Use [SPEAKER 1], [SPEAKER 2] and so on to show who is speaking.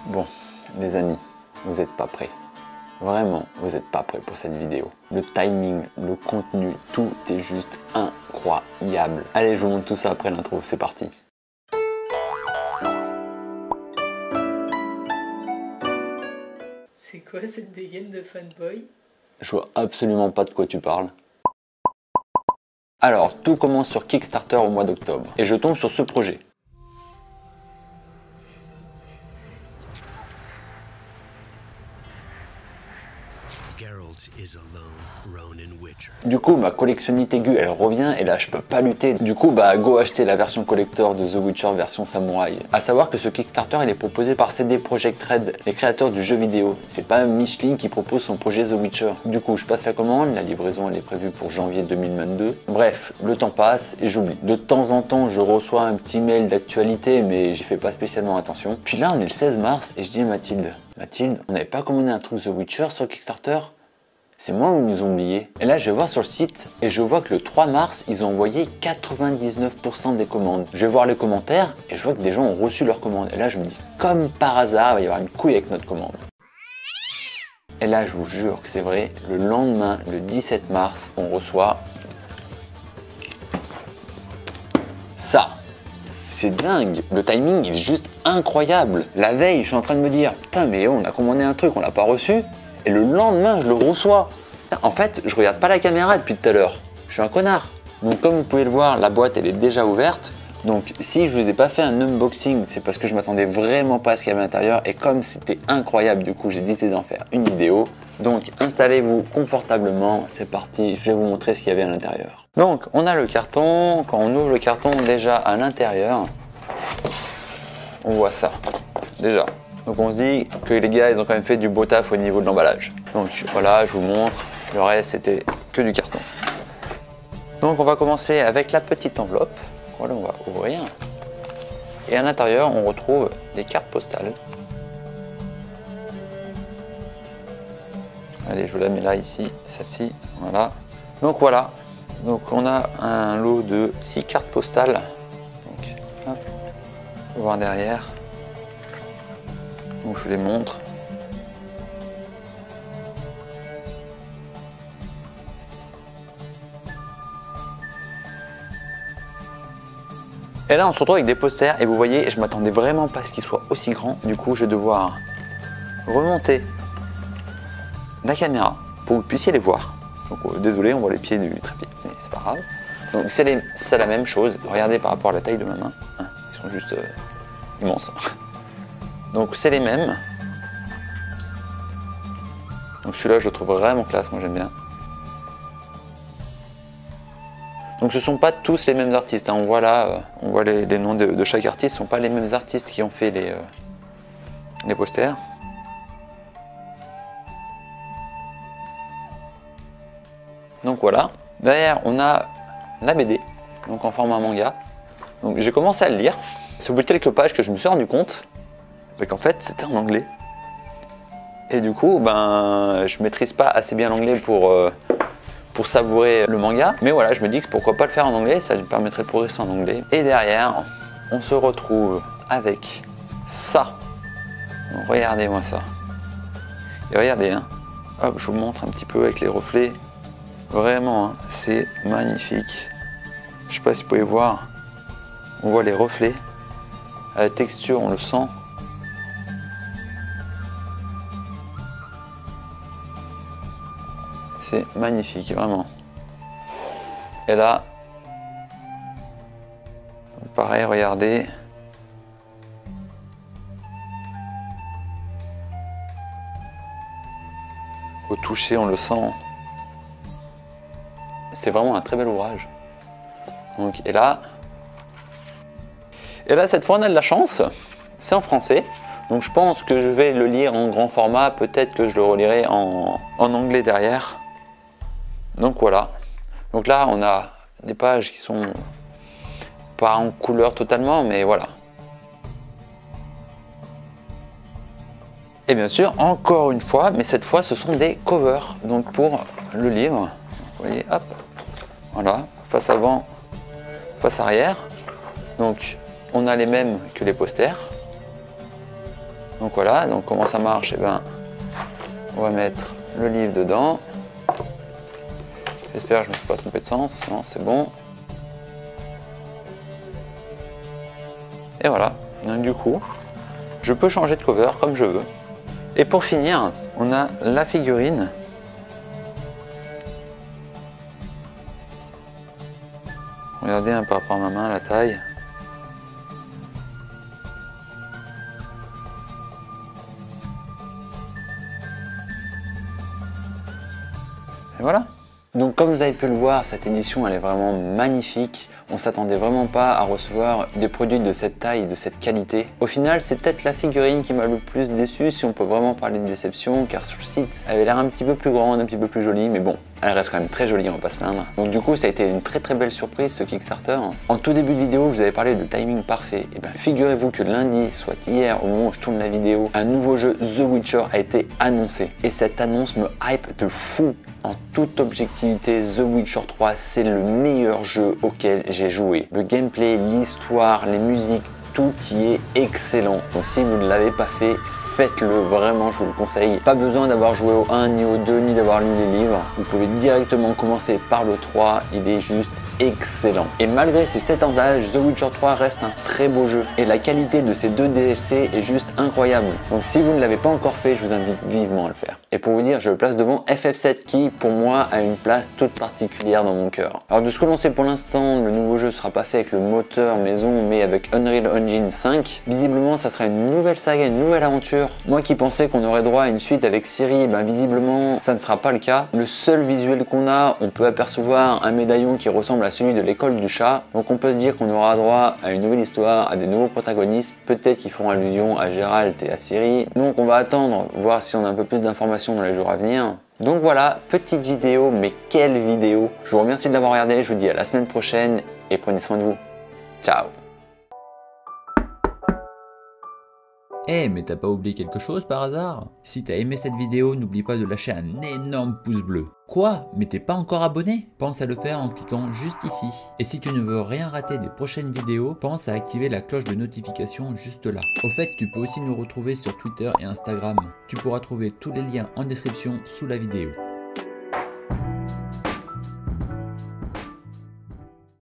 [SPEAKER 1] Bon, les amis, vous n'êtes pas prêts. Vraiment, vous n'êtes pas prêts pour cette vidéo. Le timing, le contenu, tout est juste incroyable. Allez, je vous montre tout ça après l'intro, c'est parti.
[SPEAKER 2] C'est quoi cette dégaine de fanboy?
[SPEAKER 1] Je vois absolument pas de quoi tu parles. Alors, tout commence sur Kickstarter au mois d'octobre et je tombe sur ce projet. Du coup, ma collectionnite aiguë, elle revient et là, je peux pas lutter. Du coup, go acheter la version collector de The Witcher version samouraï. A savoir que ce Kickstarter, il est proposé par CD Projekt Red, les créateurs du jeu vidéo. C'est pas Michelin qui propose son projet The Witcher. Du coup, je passe la commande, la livraison, elle est prévue pour janvier 2022. Bref, le temps passe et j'oublie. De temps en temps, je reçois un petit mail d'actualité, mais j'y fais pas spécialement attention. Puis là, on est le 16 mars et je dis à Mathilde, on n'avait pas commandé un truc The Witcher sur Kickstarter? C'est moi ou ils nous ont oublié? Et là, je vais voir sur le site et je vois que le 3 mars, ils ont envoyé 99% des commandes. Je vais voir les commentaires et je vois que des gens ont reçu leurs commandes. Et là, je me dis, comme par hasard, il va y avoir une couille avec notre commande. Et là, je vous jure que c'est vrai, le lendemain, le 17 mars, on reçoit ça. C'est dingue, le timing il est juste incroyable. La veille, je suis en train de me dire, putain mais on a commandé un truc, on l'a pas reçu. Et le lendemain, je le reçois. En fait, je regarde pas la caméra depuis tout à l'heure. Je suis un connard. Donc comme vous pouvez le voir, la boîte elle est déjà ouverte. Donc si je vous ai pas fait un unboxing, c'est parce que je m'attendais vraiment pas à ce qu'il y avait à l'intérieur. Et comme c'était incroyable, du coup j'ai décidé d'en faire une vidéo. Donc installez-vous confortablement, c'est parti, je vais vous montrer ce qu'il y avait à l'intérieur. Donc on a le carton, quand on ouvre le carton déjà à l'intérieur, on voit ça, déjà. Donc on se dit que les gars ils ont quand même fait du beau taf au niveau de l'emballage. Donc voilà, je vous montre, le reste c'était que du carton. Donc on va commencer avec la petite enveloppe, voilà on va ouvrir. Et à l'intérieur on retrouve des cartes postales. Allez, je vous la mets là, ici, celle-ci, voilà. Donc voilà, donc on a un lot de 6 cartes postales. Donc, hop, on va voir derrière. Donc je vous les montre. Et là on se retrouve avec des posters et vous voyez, je m'attendais vraiment pas à ce qu'ils soient aussi grands. Du coup je vais devoir remonter la caméra pour que vous puissiez les voir. Donc désolé, on voit les pieds du trépied, mais c'est pas grave. Donc c'est la même chose, regardez par rapport à la taille de ma main, hein, ils sont juste immenses. Donc c'est les mêmes. Donc celui-là je le trouve vraiment classe, moi j'aime bien. Donc ce ne sont pas tous les mêmes artistes, hein. On voit là, on voit les noms de chaque artiste, ce ne sont pas les mêmes artistes qui ont fait les posters. Donc voilà, derrière on a la BD, donc en format manga. Donc j'ai commencé à le lire, c'est au bout de quelques pages que je me suis rendu compte qu'en fait c'était en anglais. Et du coup, je maîtrise pas assez bien l'anglais pour savourer le manga. Mais voilà, je me dis que pourquoi pas le faire en anglais, ça me permettrait de progresser en anglais. Et derrière, on se retrouve avec ça. Donc, regardez-moi ça. Et regardez, hein. Hop, je vous montre un petit peu avec les reflets. Vraiment, hein, c'est magnifique. Je sais pas si vous pouvez voir. On voit les reflets. À la texture, on le sent. C'est magnifique, vraiment. Et là, pareil, regardez. Au toucher, on le sent. C'est vraiment un très bel ouvrage. Donc, et là, cette fois, on a de la chance. C'est en français. Donc, je pense que je vais le lire en grand format. Peut-être que je le relirai en anglais derrière. Donc voilà, donc là on a des pages qui sont pas en couleur totalement, mais voilà. Et bien sûr, encore une fois, mais cette fois ce sont des covers, donc pour le livre, vous voyez, hop, voilà, face avant, face arrière. Donc on a les mêmes que les posters, Donc voilà, donc comment ça marche? Eh ben, on va mettre le livre dedans. J'espère que je ne me suis pas trompé de sens. Non, c'est bon. Et voilà. Donc du coup, je peux changer de cover comme je veux. Et pour finir, on a la figurine. Regardez un peu par rapport à ma main, la taille. Et voilà. Donc comme vous avez pu le voir, cette édition elle est vraiment magnifique. On s'attendait vraiment pas à recevoir des produits de cette taille, de cette qualité. Au final, c'est peut-être la figurine qui m'a le plus déçu, si on peut vraiment parler de déception, car sur le site, elle avait l'air un petit peu plus grande, un petit peu plus jolie, mais bon, elle reste quand même très jolie, on va pas se plaindre. Donc du coup, ça a été une très très belle surprise ce Kickstarter. En tout début de vidéo, je vous avais parlé de timing parfait. Et bien figurez-vous que lundi, soit hier, au moment où je tourne la vidéo, un nouveau jeu The Witcher a été annoncé. Et cette annonce me hype de fou. En toute objectivité, The Witcher 3, c'est le meilleur jeu auquel j'ai joué. Le gameplay, l'histoire, les musiques, tout y est excellent. Donc si vous ne l'avez pas fait, faites-le, vraiment je vous le conseille. Pas besoin d'avoir joué au 1 ni au 2 ni d'avoir lu les livres. Vous pouvez directement commencer par le 3, il est juste excellent. Et malgré ses 7 ans d'âge, The Witcher 3 reste un très beau jeu. Et la qualité de ces 2 DLC est juste incroyable. Donc si vous ne l'avez pas encore fait, je vous invite vivement à le faire. Et pour vous dire, je le place devant FF7 qui, pour moi, a une place toute particulière dans mon cœur. Alors de ce que l'on sait pour l'instant, le nouveau jeu ne sera pas fait avec le moteur maison, mais avec Unreal Engine 5. Visiblement, ça sera une nouvelle saga, une nouvelle aventure. Moi qui pensais qu'on aurait droit à une suite avec Ciri, ben visiblement, ça ne sera pas le cas. Le seul visuel qu'on a, on peut apercevoir un médaillon qui ressemble à celui de l'école du chat. Donc on peut se dire qu'on aura droit à une nouvelle histoire, à de nouveaux protagonistes. Peut-être qu'ils feront allusion à Geralt et à Ciri. Donc on va attendre, voir si on a un peu plus d'informations dans les jours à venir. Donc voilà, petite vidéo, mais quelle vidéo! Je vous remercie de l'avoir regardé, je vous dis à la semaine prochaine et prenez soin de vous. Ciao!
[SPEAKER 3] Eh, mais t'as pas oublié quelque chose par hasard? Si t'as aimé cette vidéo, n'oublie pas de lâcher un énorme pouce bleu. Quoi? Mais t'es pas encore abonné? Pense à le faire en cliquant juste ici. Et si tu ne veux rien rater des prochaines vidéos, pense à activer la cloche de notification juste là. Au fait, tu peux aussi nous retrouver sur Twitter et Instagram. Tu pourras trouver tous les liens en description sous la vidéo.